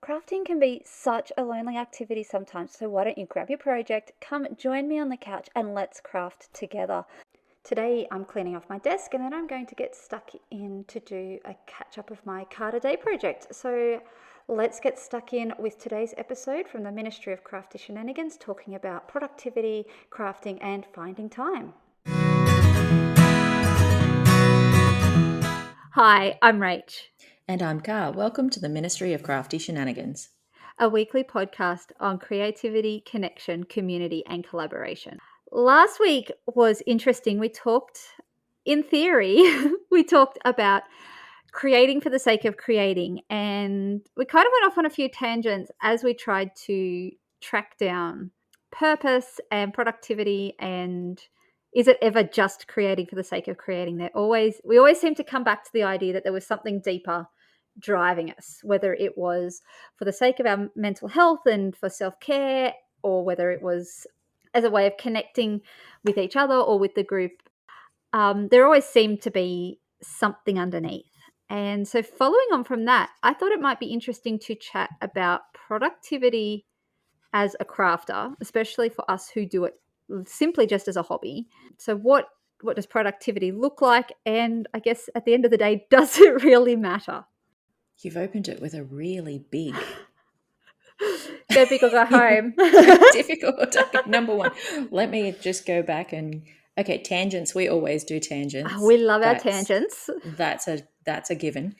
Crafting can be such a lonely activity sometimes, so why don't you grab your project, come join me on the couch, and let's craft together. Today I'm cleaning off my desk and then I'm going to get stuck in to do a catch up of my card a day project. So let's get stuck in with today's episode from the Ministry of Crafty Shenanigans, talking about productivity, crafting, and finding time. Hi, I'm Rach. And I'm Car. Welcome to the Ministry of Crafty Shenanigans, a weekly podcast on creativity, connection, community, and collaboration. Last week was interesting. We talked, in theory, we talked about creating for the sake of creating, and we kind of went off on a few tangents as we tried to track down purpose and productivity, and is it ever just creating for the sake of creating? We always seem to come back to the idea that there was something deeper driving us, whether it was for the sake of our mental health and for self-care, or whether it was as a way of connecting with each other or with the group. There always seemed to be something underneath. And so following on from that, I thought it might be interesting to chat about productivity as a crafter, especially for us who do it simply just as a hobby. So what does productivity look like? And I guess at the end of the day, does it really matter? You've opened it with a really big... Go big or go home. difficult. Number one, let me just go back and... Okay, tangents. We always do tangents. We love our tangents. That's a given.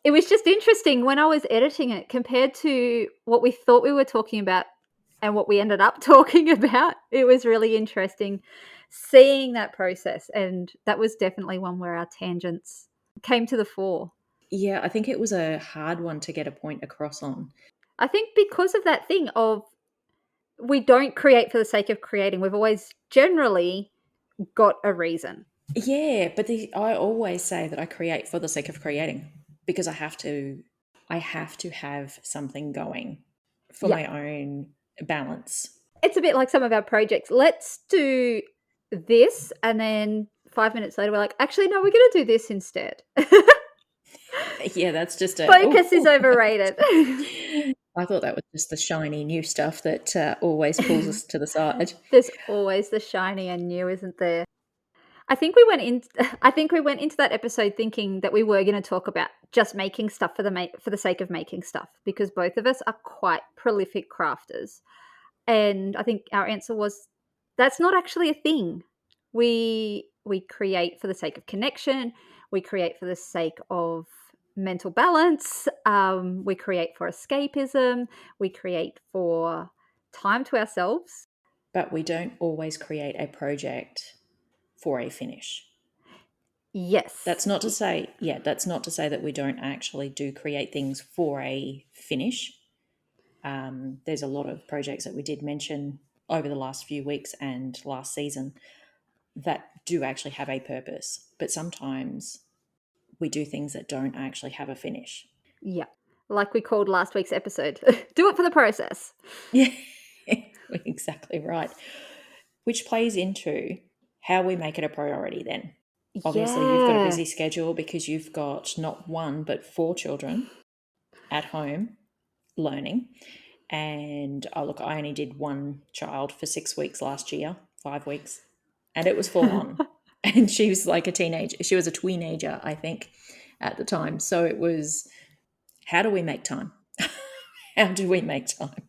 It was just interesting when I was editing it compared to what we thought we were talking about and what we ended up talking about. It was really interesting seeing that process, and that was definitely one where our tangents came to the fore. Yeah, I think it was a hard one to get a point across on. I think because of that thing of we don't create for the sake of creating. We've always generally got a reason. Yeah, but I always say that I create for the sake of creating because I have to have something going for my own balance. It's a bit like some of our projects. Let's do this, and then 5 minutes later we're like, actually, no, we're going to do this instead. Yeah, that's just focus is overrated. I thought that was just the shiny new stuff that always pulls us to the side. There's always the shiny and new, isn't there? I think we went into that episode thinking that we were going to talk about just making stuff for the sake of making stuff, because both of us are quite prolific crafters. And I think our answer was that's not actually a thing. We create for the sake of connection. We create for the sake of mental balance. We create for escapism. We create for time to ourselves. But we don't always create a project for a finish. Yes. That's not to say that we don't actually do create things for a finish. There's a lot of projects that we did mention over the last few weeks and last season that do actually have a purpose, but sometimes we do things that don't actually have a finish. Yeah, like we called last week's episode, do it for the process. Yeah, exactly right. Which plays into how we make it a priority then. Obviously, you've got a busy schedule because you've got not one, but 4 children at home learning. And I only did one child for 6 weeks last year, 5 weeks, and it was full on. And she was like a teenager. She was a tweenager, I think, at the time. So it was, how do we make time? How do we make time?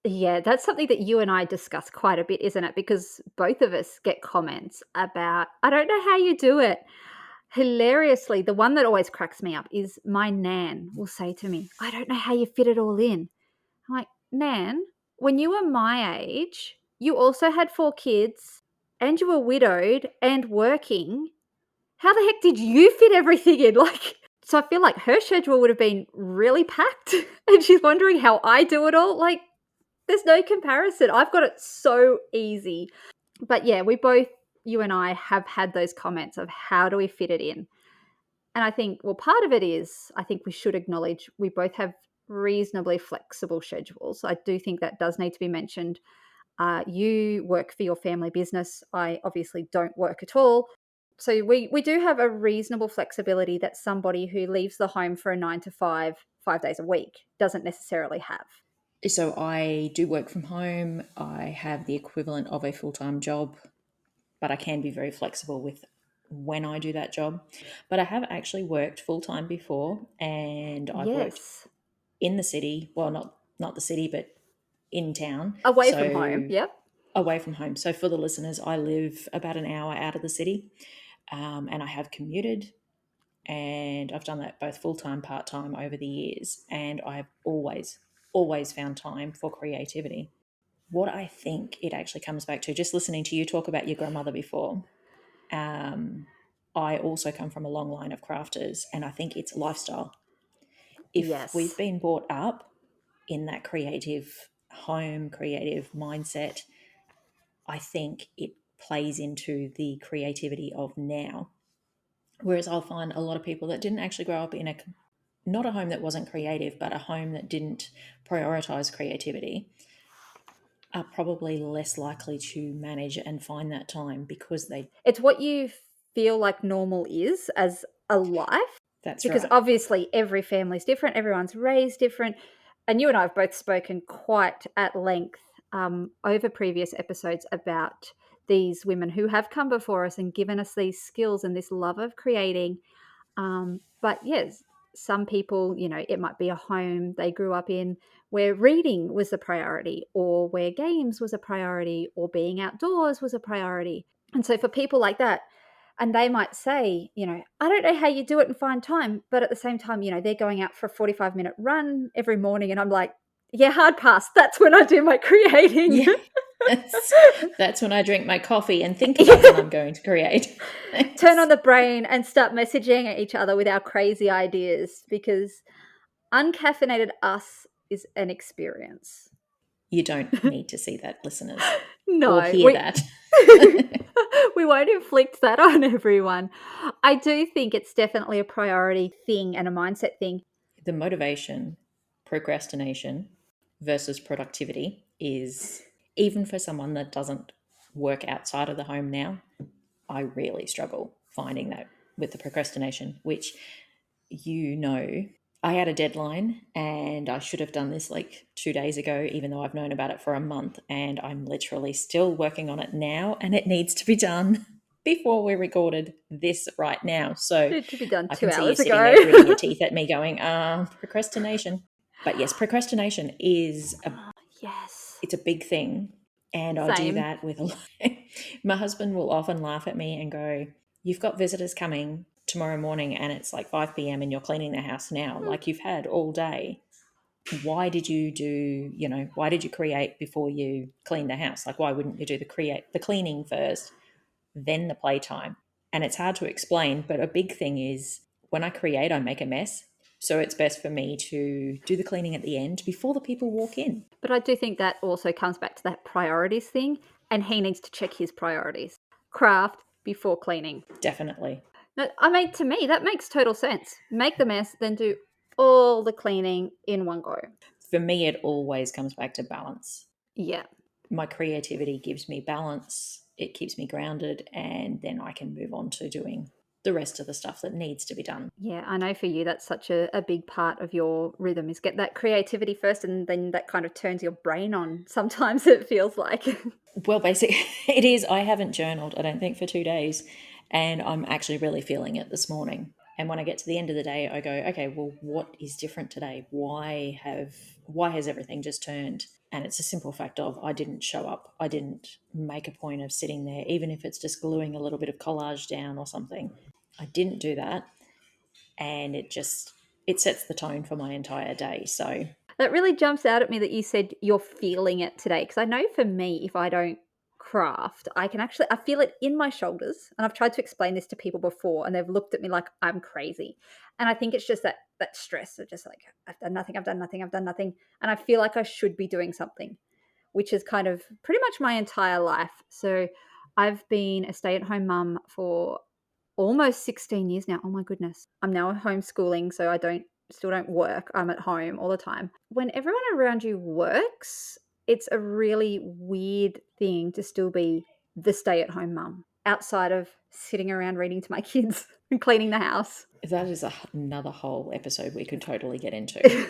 Yeah, that's something that you and I discuss quite a bit, isn't it? Because both of us get comments about, I don't know how you do it. Hilariously, the one that always cracks me up is my nan will say to me, I don't know how you fit it all in. I'm like, Nan, when you were my age, you also had 4 kids and you were widowed and working. How the heck did you fit everything in? So I feel like her schedule would have been really packed and she's wondering how I do it all. There's no comparison. I've got it so easy. But yeah, you and I have had those comments of how do we fit it in? And I think, well, part of it is, I think we should acknowledge we both have reasonably flexible schedules. I do think that does need to be mentioned. You work for your family business. I obviously don't work at all. So we do have a reasonable flexibility that somebody who leaves the home for a 9 to 5 days a week doesn't necessarily have. So I do work from home. I have the equivalent of a full-time job, but I can be very flexible with when I do that job. But I have actually worked full-time before, and I've worked Yes. in the city. Well, not the city, but in town. Away from home. So Yep. away from home. So for the listeners, I live about an hour out of the city, and I have commuted, and I've done that both full-time, part-time over the years, and I've always found time for creativity. What I think it actually comes back to, just listening to you talk about your grandmother before, I also come from a long line of crafters, and I think it's lifestyle. If we've Yes. been brought up in that creative home, creative mindset, I think it plays into the creativity of now. Whereas I'll find a lot of people that didn't actually grow up in not a home that wasn't creative, but a home that didn't prioritize creativity, are probably less likely to manage and find that time because It's what you feel like normal is as a life, that's because right. obviously every family's different, everyone's raised different. And you and I have both spoken quite at length over previous episodes about these women who have come before us and given us these skills and this love of creating. But yes, some people, it might be a home they grew up in where reading was a priority, or where games was a priority, or being outdoors was a priority. And so for people like that, and they might say, I don't know how you do it and find time. But at the same time, they're going out for a 45-minute run every morning. And I'm like, yeah, hard pass. That's when I do my creating. Yes. That's when I drink my coffee and think about what I'm going to create. Turn on the brain and start messaging at each other with our crazy ideas, because uncaffeinated us is an experience. You don't need to see that, listeners, No, or hear that. we won't inflict that on everyone. I do think it's definitely a priority thing and a mindset thing. The motivation, procrastination versus productivity is, even for someone that doesn't work outside of the home now, I really struggle finding that with the procrastination, which, I had a deadline and I should have done this like 2 days ago, even though I've known about it for a month, and I'm literally still working on it now, and it needs to be done before we recorded this right now. So It should be done I 2 can see you hours sitting ago. there gritting your teeth at me going, procrastination. But yes, procrastination is Yes. it's a big thing. And I do Same. that with a lot. My husband will often laugh at me and go, "You've got visitors coming tomorrow morning and it's like 5 p.m. and you're cleaning the house now. Like, you've had all day. Why did you create before you clean the house? Like, why wouldn't you do the cleaning first, then the playtime?" And it's hard to explain, but a big thing is, when I create, I make a mess. So it's best for me to do the cleaning at the end before the people walk in. But I do think that also comes back to that priorities thing, and he needs to check his priorities. Craft before cleaning. Definitely. Now, I mean, to me, that makes total sense. Make the mess, then do all the cleaning in one go. For me, it always comes back to balance. Yeah. My creativity gives me balance, it keeps me grounded, and then I can move on to doing the rest of the stuff that needs to be done. Yeah, I know for you that's such a big part of your rhythm, is get that creativity first, and then that kind of turns your brain on. Sometimes it feels like. Well, basically, it is. I haven't journaled, I don't think, for 2 days, and I'm actually really feeling it this morning. And when I get to the end of the day, I go, okay, well, what is different today? Why has everything just turned? And it's a simple fact of, I didn't show up. I didn't make a point of sitting there, even if it's just gluing a little bit of collage down or something. I didn't do that, and it sets the tone for my entire day. So That really jumps out at me that you said you're feeling it today, because I know for me, if I don't craft, I feel it in my shoulders. And I've tried to explain this to people before, and they've looked at me like I'm crazy. And I think it's just that stress of just like, I've done nothing, I've done nothing, I've done nothing. And I feel like I should be doing something, which is kind of pretty much my entire life. So I've been a stay-at-home mum for almost 16 years now. Oh my goodness. I'm now homeschooling, so I still don't work. I'm at home all the time. When everyone around you works, it's a really weird thing to still be the stay-at-home mum. outside of sitting around reading to my kids and cleaning the house. That is another whole episode we could totally get into.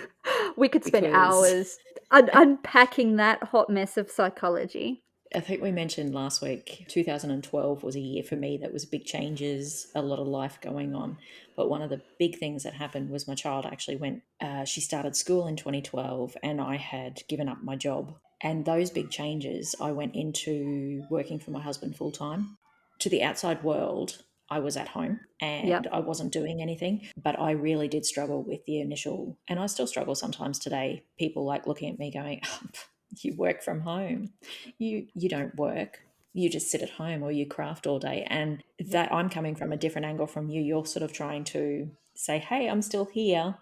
We could spend Because hours unpacking that hot mess of psychology. I think we mentioned last week, 2012 was a year for me that was big changes, a lot of life going on. But one of the big things that happened was my child actually she started school in 2012 and I had given up my job. And those big changes, I went into working for my husband full time. To the outside world, I was at home and Yep. I wasn't doing anything, but I really did struggle with the initial, and I still struggle sometimes today. People like looking at me going, oh, you work from home. You don't work. You just sit at home or you craft all day. And that I'm coming from a different angle from you. You're sort of trying to say, hey, I'm still here.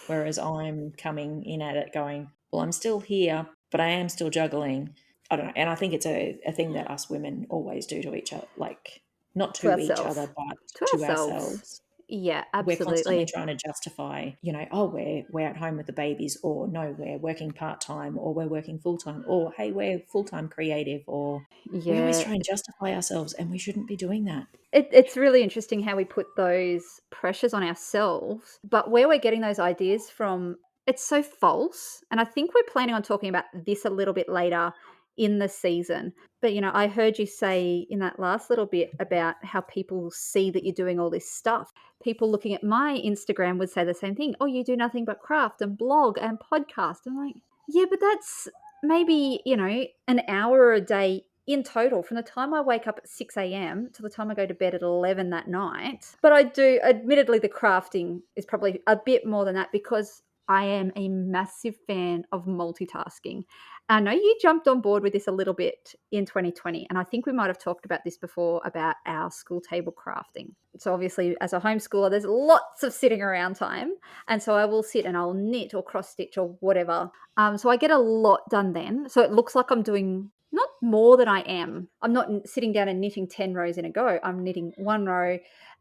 Whereas I'm coming in at it going, well, I'm still here, but I am still juggling. I don't know. And I think it's a thing that us women always do to each other, like not To to each ourselves. other, but To to ourselves. ourselves. Yeah, We're constantly absolutely. trying to justify, oh, we're at home with the babies, or no, we're working part-time, or we're working full-time, or hey, we're full-time creative, or we always Yeah. try and justify ourselves, and we shouldn't be doing that. It's really interesting how we put those pressures on ourselves, but where we're getting those ideas from, it's so false. And I think we're planning on talking about this a little bit later in the season. But, I heard you say in that last little bit about how people see that you're doing all this stuff. People looking at my Instagram would say the same thing. Oh, you do nothing but craft and blog and podcast. I'm like, yeah, but that's maybe, an hour a day in total from the time I wake up at 6 a.m. to the time I go to bed at 11 that night. But I do, admittedly, the crafting is probably a bit more than that because I am a massive fan of multitasking. I know you jumped on board with this a little bit in 2020, and I think we might have talked about this before about our school table crafting. So, obviously, as a homeschooler, there's lots of sitting around time. And so I will sit and I'll knit or cross stitch or whatever. So I get a lot done then. So it looks like I'm doing not more than I am. I'm not sitting down and knitting 10 rows in a go. I'm knitting one row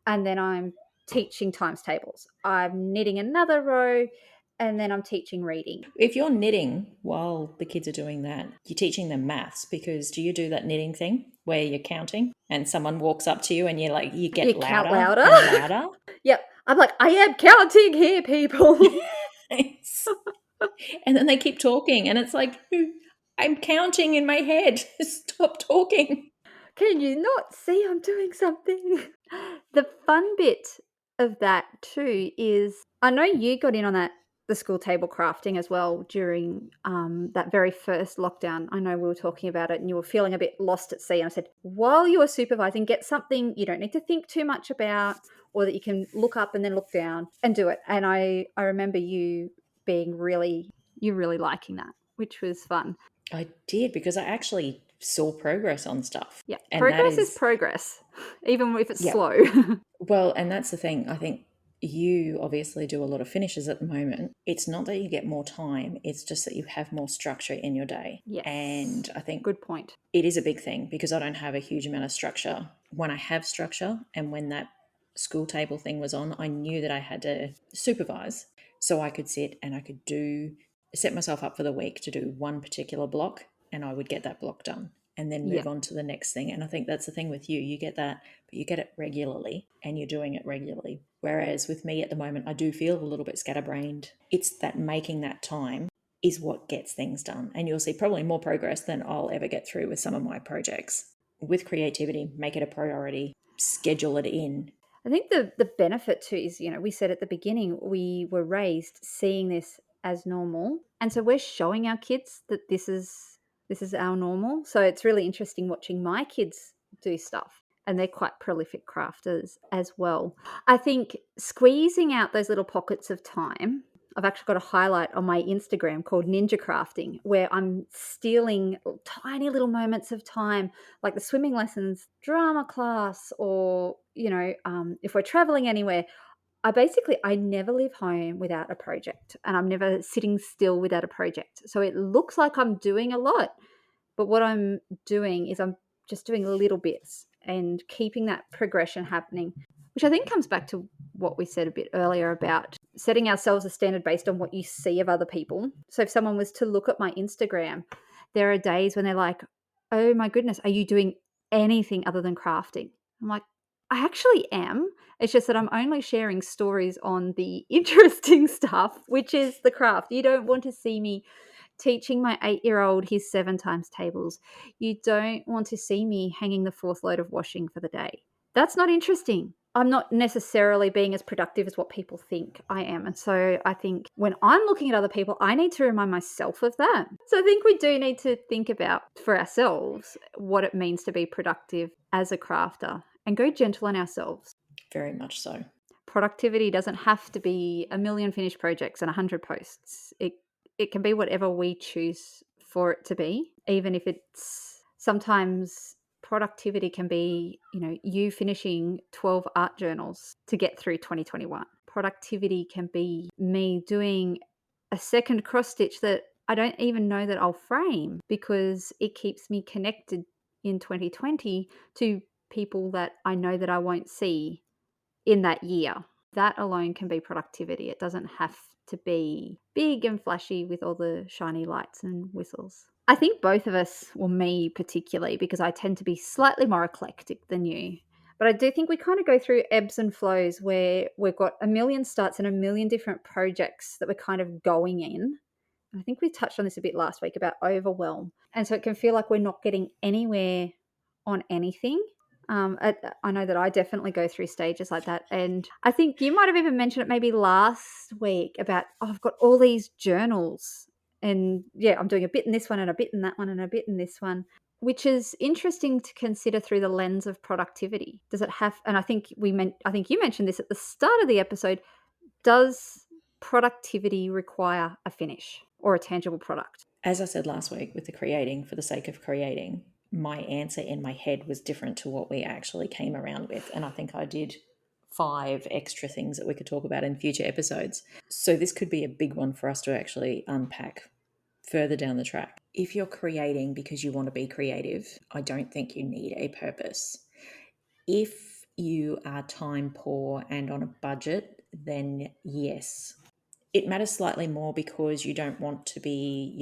and then I'm teaching times tables. I'm knitting another row and then I'm teaching reading. If you're knitting while the kids are doing that, you're teaching them maths, because do you do that knitting thing where you're counting and someone walks up to you and you get You count louder louder. and louder? Yep. I'm like, I am counting here, people. And then they keep talking and it's like, I'm counting in my head. Stop talking. Can you not see I'm doing something? The fun bit of that too is I know you got in on the school table crafting as well during that very first lockdown. I know we were talking about it and you were feeling a bit lost at sea. And I said, while you are supervising, get something you don't need to think too much about or that you can look up and then look down and do it. And I remember you being really liking that, which was fun. I did, because I actually saw progress on stuff. Yeah, And progress is progress, even if it's yeah. slow. Well, and that's the thing. I think you obviously do a lot of finishes at the moment. It's not that you get more time, it's just that you have more structure in your day. Yes. And I think Good point. it is a big thing because I don't have a huge amount of structure. When I have structure and when that school table thing was on, I knew that I had to supervise. So I could sit and I could set myself up for the week to do one particular block and I would get that block done and then move on to the next thing. And I think that's the thing with you. You get that, but you get it regularly and you're doing it regularly. Whereas with me at the moment, I do feel a little bit scatterbrained. It's that making that time is what gets things done. And you'll see probably more progress than I'll ever get through with some of my projects. With creativity, make it a priority, schedule it in. I think the benefit too is, we said at the beginning, we were raised seeing this as normal. And so we're showing our kids that this is our normal. So it's really interesting watching my kids do stuff. And they're quite prolific crafters as well. I think squeezing out those little pockets of time, I've actually got a highlight on my Instagram called Ninja Crafting, where I'm stealing tiny little moments of time, like the swimming lessons, drama class, or, if we're traveling anywhere. I never leave home without a project, and I'm never sitting still without a project. So it looks like I'm doing a lot, but what I'm doing is I'm just doing little bits and keeping that progression happening, which I think comes back to what we said a bit earlier about setting ourselves a standard based on what you see of other people. So if someone was to look at my Instagram, there are days when they're like, oh my goodness, are you doing anything other than crafting? I'm like, I actually am. It's just that I'm only sharing stories on the interesting stuff, which is the craft. You don't want to see me teaching my 8-year-old his 7 times tables. You don't want to see me hanging the 4th load of washing for the day. That's not interesting. I'm not necessarily being as productive as what people think I am. And so I think when I'm looking at other people, I need to remind myself of that. So I think we do need to think about for ourselves what it means to be productive as a crafter and go gentle on ourselves. Very much so. Productivity doesn't have to be a million finished projects and 100 posts. It can be whatever we choose for it to be, even if it's sometimes productivity can be, you finishing 12 art journals to get through 2021. Productivity can be me doing a second cross stitch that I don't even know that I'll frame because it keeps me connected in 2020 to people that I know that I won't see in that year. That alone can be productivity. It doesn't have to be big and flashy with all the shiny lights and whistles. I think both of us, well, me particularly, because I tend to be slightly more eclectic than you. But I do think we kind of go through ebbs and flows where we've got a million starts and a million different projects that we're kind of going in. And I think we touched on this a bit last week about overwhelm. And so it can feel like we're not getting anywhere on anything. I know that I definitely go through stages like that. And I think you might have even mentioned it maybe last week about, I've got all these journals and I'm doing a bit in this one and a bit in that one and a bit in this one, which is interesting to consider through the lens of productivity. Does it have, and I think you mentioned this at the start of the episode, does productivity require a finish or a tangible product? As I said last week with the creating for the sake of creating, my answer in my head was different to what we actually came around with. And I think I did 5 extra things that we could talk about in future episodes. So this could be a big one for us to actually unpack further down the track. If you're creating because you want to be creative, I don't think you need a purpose. If you are time poor and on a budget, then yes. It matters slightly more because you don't want to be,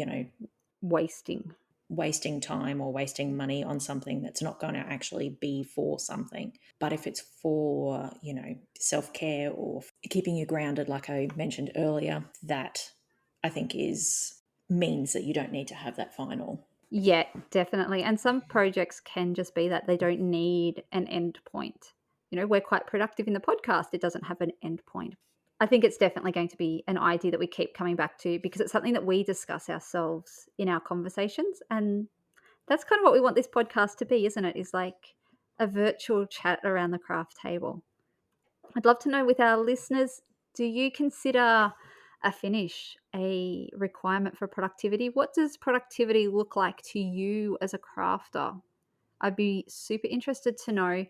wasting time or wasting money on something that's not going to actually be for something. But if it's for, self-care or keeping you grounded, like I mentioned earlier, that I think means that you don't need to have that final. Yeah, definitely. And some projects can just be that they don't need an end point. We're quite productive in the podcast. It doesn't have an end point. I think it's definitely going to be an idea that we keep coming back to because it's something that we discuss ourselves in our conversations. And that's kind of what we want this podcast to be, isn't it? Is like a virtual chat around the craft table. I'd love to know with our listeners, do you consider a finish a requirement for productivity? What does productivity look like to you as a crafter? I'd be super interested to know.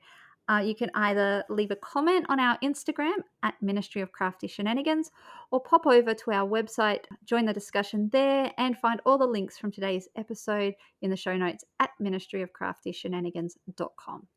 You can either leave a comment on our Instagram at Ministry of Crafty Shenanigans or pop over to our website, join the discussion there, and find all the links from today's episode in the show notes at ministryofcraftyshenanigans.com.